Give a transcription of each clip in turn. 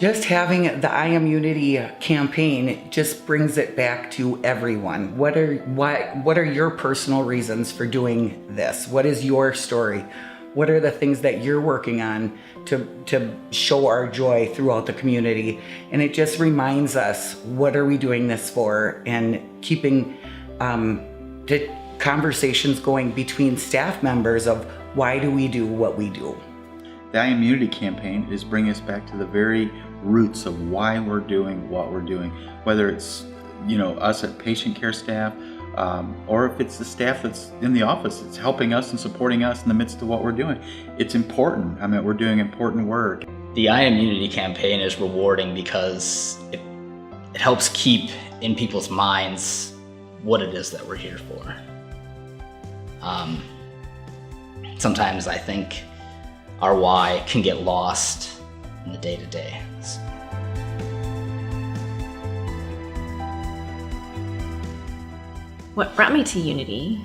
Just having the I Am Unity campaign just brings it back to everyone. What are your personal reasons for doing this? What is your story? What are the things that you're working on to show our joy throughout the community? And it just reminds us, what are we doing this for? And keeping the conversations going between staff members of why do we do what we do? The I Am Unity campaign is bringing us back to the very roots of why we're doing what we're doing, whether it's us at patient care staff, or if it's the staff that's in the office, it's helping us and supporting us in the midst of what we're doing. It's important. I mean, we're doing important work. The I Am Unity campaign is rewarding because it helps keep in people's minds what it is that we're here for. Sometimes I think our why can get lost in the day-to-day. What brought me to Unity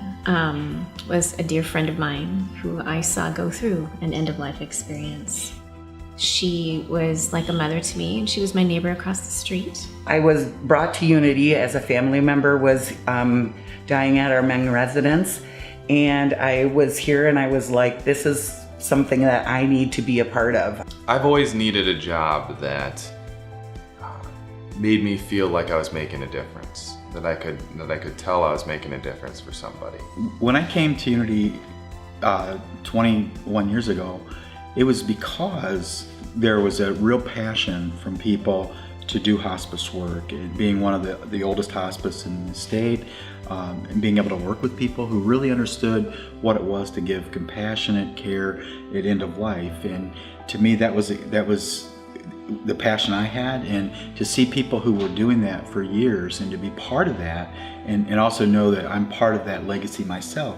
was a dear friend of mine who I saw go through an end-of-life experience. She was like a mother to me, and she was my neighbor across the street. I was brought to Unity as a family member was dying at our Meng residence, and I was here and I was like, this is something that I need to be a part of. I've always needed a job that made me feel like I was making a difference, that I could tell I was making a difference for somebody. When I came to Unity 21 years ago, it was because there was a real passion from people to do hospice work, and being one of the oldest hospice in the state, and being able to work with people who really understood what it was to give compassionate care at end of life. And to me, that was the passion I had, and to see people who were doing that for years and to be part of that, and also know that I'm part of that legacy myself,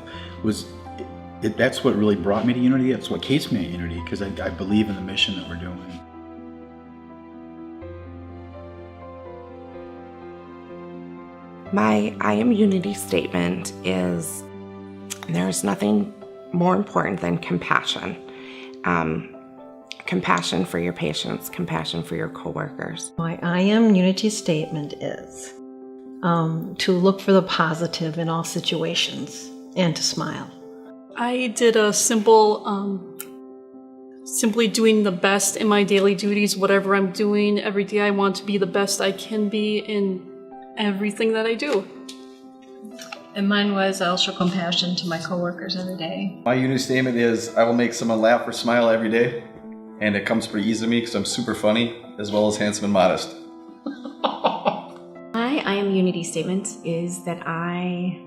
that's what really brought me to Unity. That's what keeps me at Unity, because I believe in the mission that we're doing. My I Am Unity statement is, there's nothing more important than compassion. Compassion for your patients, compassion for your coworkers. My I Am Unity statement is to look for the positive in all situations and to smile. I did a simple, simply doing the best in my daily duties, whatever I'm doing. Every day I want to be the best I can be in everything that I do. And mine was, I'll show compassion to my coworkers every day. My Unity statement is, I will make someone laugh or smile every day. And it comes pretty easy to me because I'm super funny, as well as handsome and modest. My I Am Unity statement is that I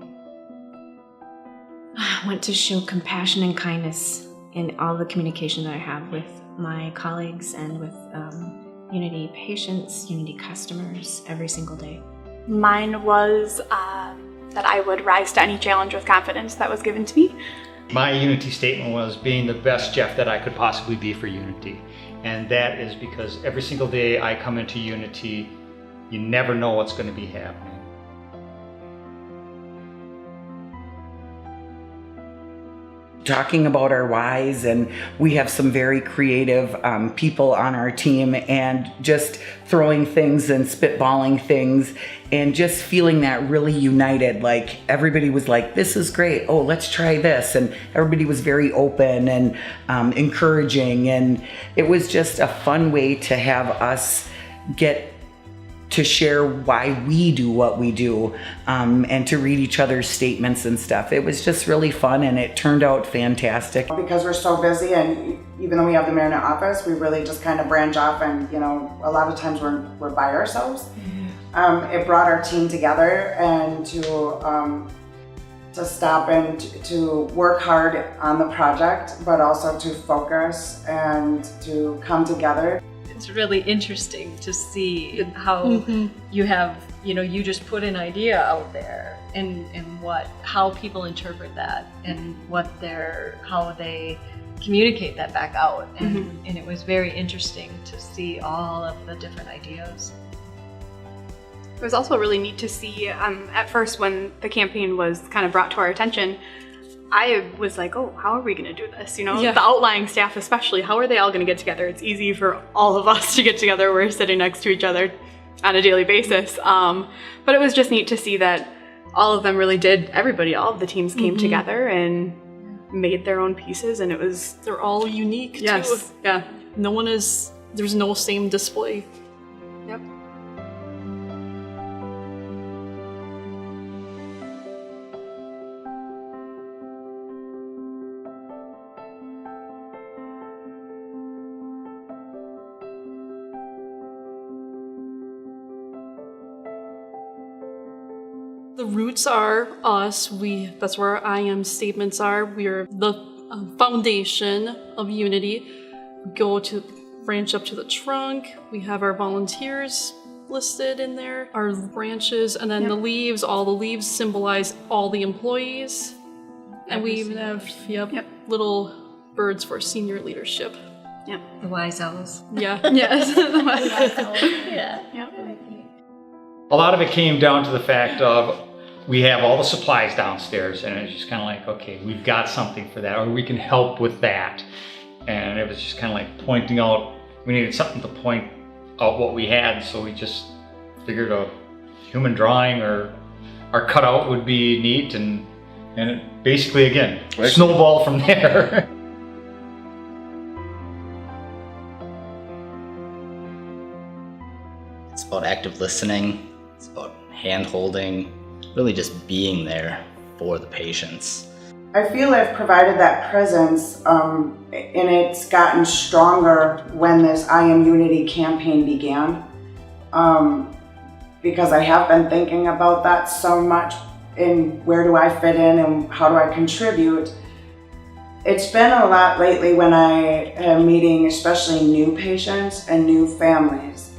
want to show compassion and kindness in all the communication that I have with my colleagues and with Unity patients, Unity customers every single day. Mine was that I would rise to any challenge with confidence that was given to me. My Unity statement was being the best Jeff that I could possibly be for Unity. And that is because every single day I come into Unity, you never know what's going to be happening. Talking about our whys, and we have some very creative people on our team, and just throwing things and spitballing things and just feeling that really united. Like everybody was like, this is great, oh, let's try this, and everybody was very open and encouraging, and it was just a fun way to have us get to share why we do what we do, and to read each other's statements and stuff. It was just really fun, and it turned out fantastic. Because we're so busy, and even though we have the mayor in our office, we really just kind of branch off, and a lot of times we're by ourselves. It brought our team together, and to stop and to work hard on the project, but also to focus and to come together. It's really interesting to see how you have, you just put an idea out there and how people interpret that and how they communicate that back out. And it was very interesting to see all of the different ideas. It was also really neat to see, at first when the campaign was kind of brought to our attention, I was like, oh, how are we going to do this? You know, Yeah. the outlying staff especially, how are they all going to get together? It's easy for all of us to get together. We're sitting next to each other on a daily basis. But it was just neat to see that all of them really did, all of the teams came together and made their own pieces, and it was... They're all unique, Yes. too. Yeah. There's no same display. Yep. The roots are us. That's where our I am statements are. We're the foundation of unity. Branch up to the trunk. We have our volunteers listed in there, our branches, and then the leaves. All the leaves symbolize all the employees. And we even have little birds for senior leadership. Yep. The wise owls. Yeah. Yes. Yeah. Yep. A lot of it came down to the fact of we have all the supplies downstairs, and it's just kind of like, okay, we've got something for that, or we can help with that. And it was just kind of like pointing out, we needed something to point out what we had, so we just figured a human drawing or our cutout would be neat, and it basically, again, snowballed from there. It's about active listening, it's about hand-holding, really just being there for the patients. I feel I've provided that presence, and it's gotten stronger when this I Am Unity campaign began, because I have been thinking about that so much, in where do I fit in and how do I contribute. It's been a lot lately when I am meeting especially new patients and new families,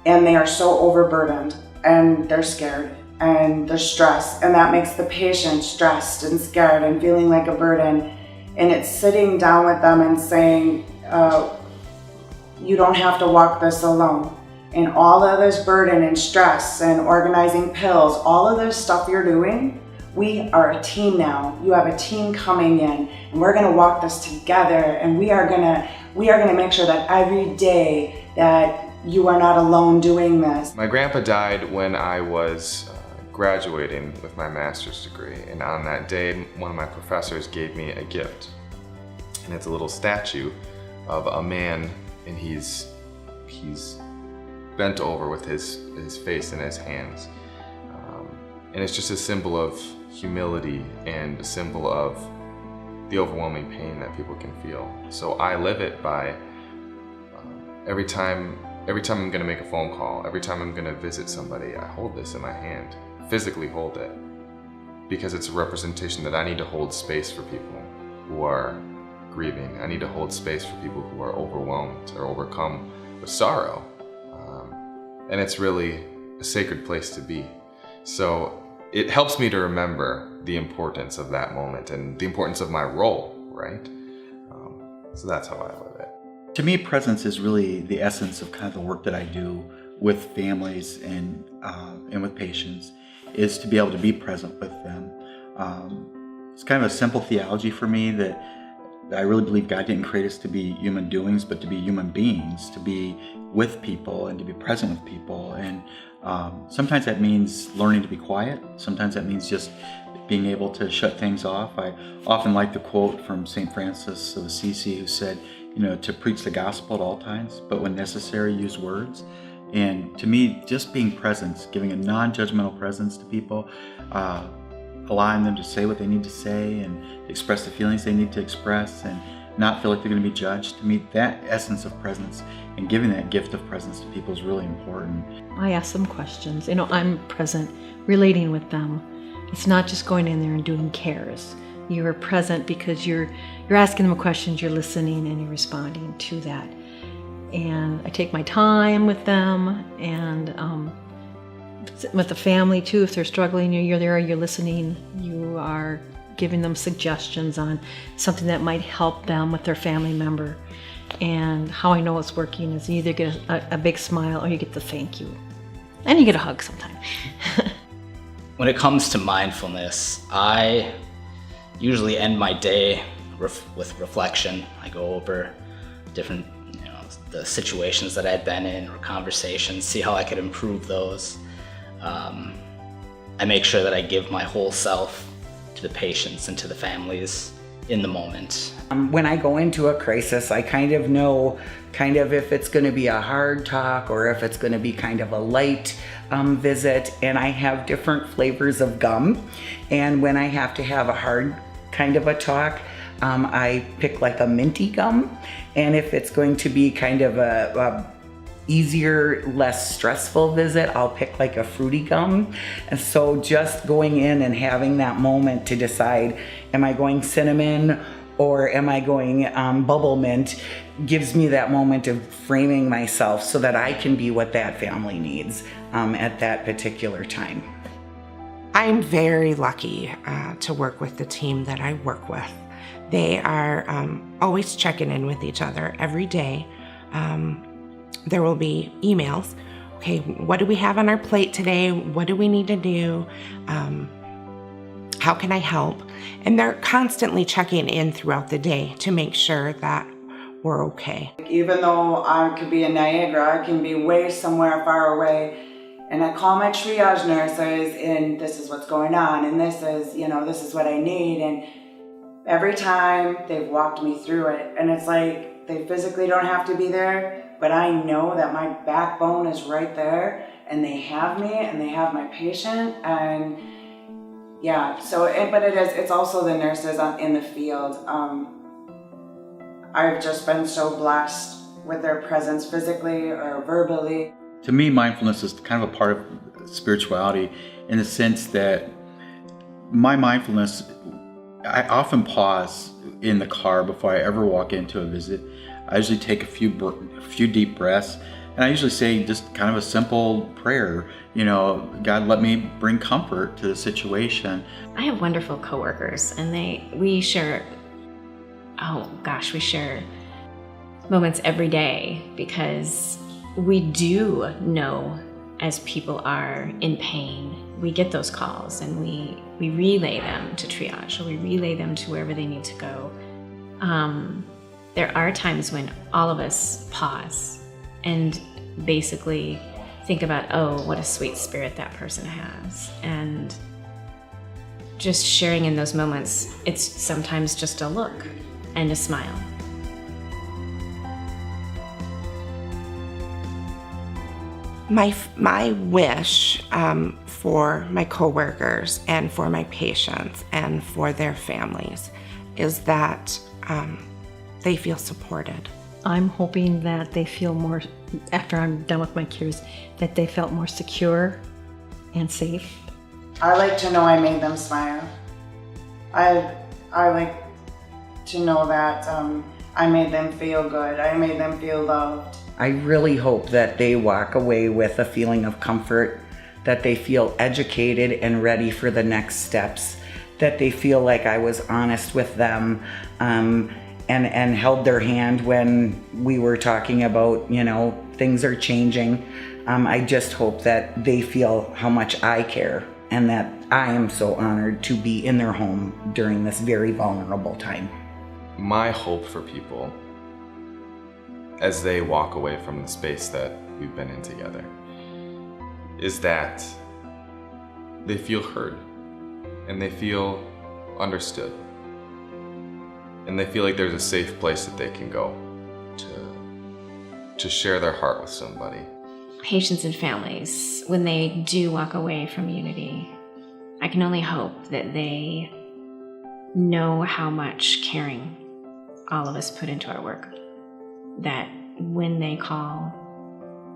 and they are so overburdened and they're scared and they're stressed, and that makes the patient stressed and scared and feeling like a burden. And it's sitting down with them and saying, you don't have to walk this alone. And all of this burden and stress and organizing pills, all of this stuff you're doing, we are a team now. You have a team coming in, and we're gonna walk this together, and we are gonna make sure that every day that you are not alone doing this. My grandpa died when I was graduating with my master's degree, and on that day one of my professors gave me a gift, and it's a little statue of a man, and he's bent over with his face in his hands, and it's just a symbol of humility and a symbol of the overwhelming pain that people can feel. So I live it by every time I'm gonna make a phone call, every time I'm gonna visit somebody, I hold this in my hand, physically hold it, because it's a representation that I need to hold space for people who are grieving. I need to hold space for people who are overwhelmed or overcome with sorrow. And it's really a sacred place to be. So it helps me to remember the importance of that moment and the importance of my role, right? So that's how I live it. To me, presence is really the essence of kind of the work that I do with families and with patients, is to be able to be present with them. It's kind of a simple theology for me that I really believe God didn't create us to be human doings, but to be human beings, to be with people and to be present with people. And sometimes that means learning to be quiet. Sometimes that means just being able to shut things off. I often like the quote from St. Francis of Assisi, who said, to preach the gospel at all times, but when necessary, use words. And to me, just being present, giving a non-judgmental presence to people, allowing them to say what they need to say and express the feelings they need to express and not feel like they're going to be judged. To me, that essence of presence and giving that gift of presence to people is really important. I ask them questions. I'm present, relating with them. It's not just going in there and doing cares. You are present because you're asking them questions, you're listening, and you're responding to that. And I take my time with them, and with the family too. If they're struggling, you're there, you're listening, you are giving them suggestions on something that might help them with their family member. And how I know it's working is you either get a big smile or you get the thank you. And you get a hug sometimes. When it comes to mindfulness, I usually end my day with reflection. I go over different, the situations that I'd been in or conversations, see how I could improve those. I make sure that I give my whole self to the patients and to the families in the moment. When I go into a crisis, I kind of know if it's going to be a hard talk or if it's going to be kind of a light visit, and I have different flavors of gum. And when I have to have a hard kind of a talk, I pick like a minty gum. And if it's going to be kind of a easier, less stressful visit, I'll pick like a fruity gum. And so just going in and having that moment to decide, am I going cinnamon or am I going bubble mint, gives me that moment of framing myself so that I can be what that family needs at that particular time. I'm very lucky to work with the team that I work with. They are always checking in with each other every day. There will be emails. Okay, what do we have on our plate today? What do we need to do? How can I help? And they're constantly checking in throughout the day to make sure that we're okay. Even though I could be in Niagara, I can be way somewhere far away, and I call my triage nurses and this is what's going on, and this is what I need. And every time they've walked me through it, and it's like they physically don't have to be there, but I know that my backbone is right there, and they have me, and they have my patient, and yeah. So, but it's also the nurses in the field. I've just been so blessed with their presence physically or verbally. To me, mindfulness is kind of a part of spirituality in the sense that my mindfulness, I often pause in the car before I ever walk into a visit. I usually take a few deep breaths, and I usually say just kind of a simple prayer. God, let me bring comfort to the situation. I have wonderful coworkers, and we share moments every day, because we do know as people are in pain, we get those calls and we relay them to triage, or we relay them to wherever they need to go. There are times when all of us pause and basically think about, oh, what a sweet spirit that person has. And just sharing in those moments, it's sometimes just a look and a smile. My wish for my coworkers and for my patients and for their families is that they feel supported. I'm hoping that they feel more, after I'm done with my cures, that they felt more secure and safe. I like to know I made them smile. I like to know that I made them feel good. I made them feel loved. I really hope that they walk away with a feeling of comfort, that they feel educated and ready for the next steps, that they feel like I was honest with them and held their hand when we were talking about, things are changing. I just hope that they feel how much I care and that I am so honored to be in their home during this very vulnerable time. My hope for people as they walk away from the space that we've been in together is that they feel heard and they feel understood and they feel like there's a safe place that they can go to share their heart with somebody. Patients and families, when they do walk away from Unity, I can only hope that they know how much caring all of us put into our work, that when they call,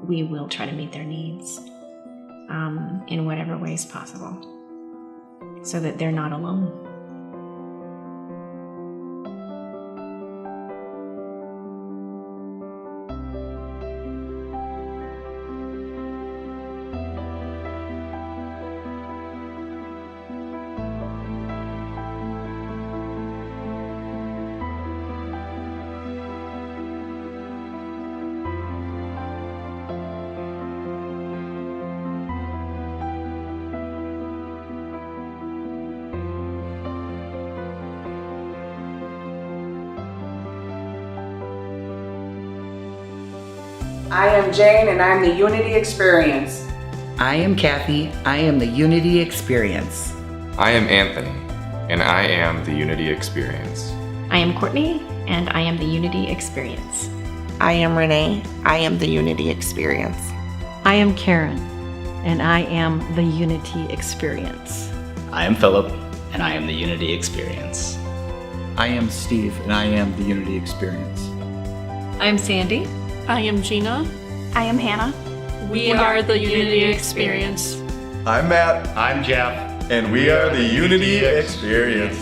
we will try to meet their needs in whatever ways possible, so that they're not alone. I am Jane, and I'm the Unity Experience. I am Kathy. I am the Unity Experience. I am Anthony, and I am the Unity Experience. I am Courtney, and I am the Unity Experience. I am Renee. I am the Unity Experience. I am Karen, and I am the Unity Experience. I am Philip, and I am the Unity Experience. I am Steve, and I am the Unity Experience. I am Sandy. I am Gina. I am Hannah. We are the Unity Experience. I'm Matt, I'm Jeff. and we are the Unity Experience.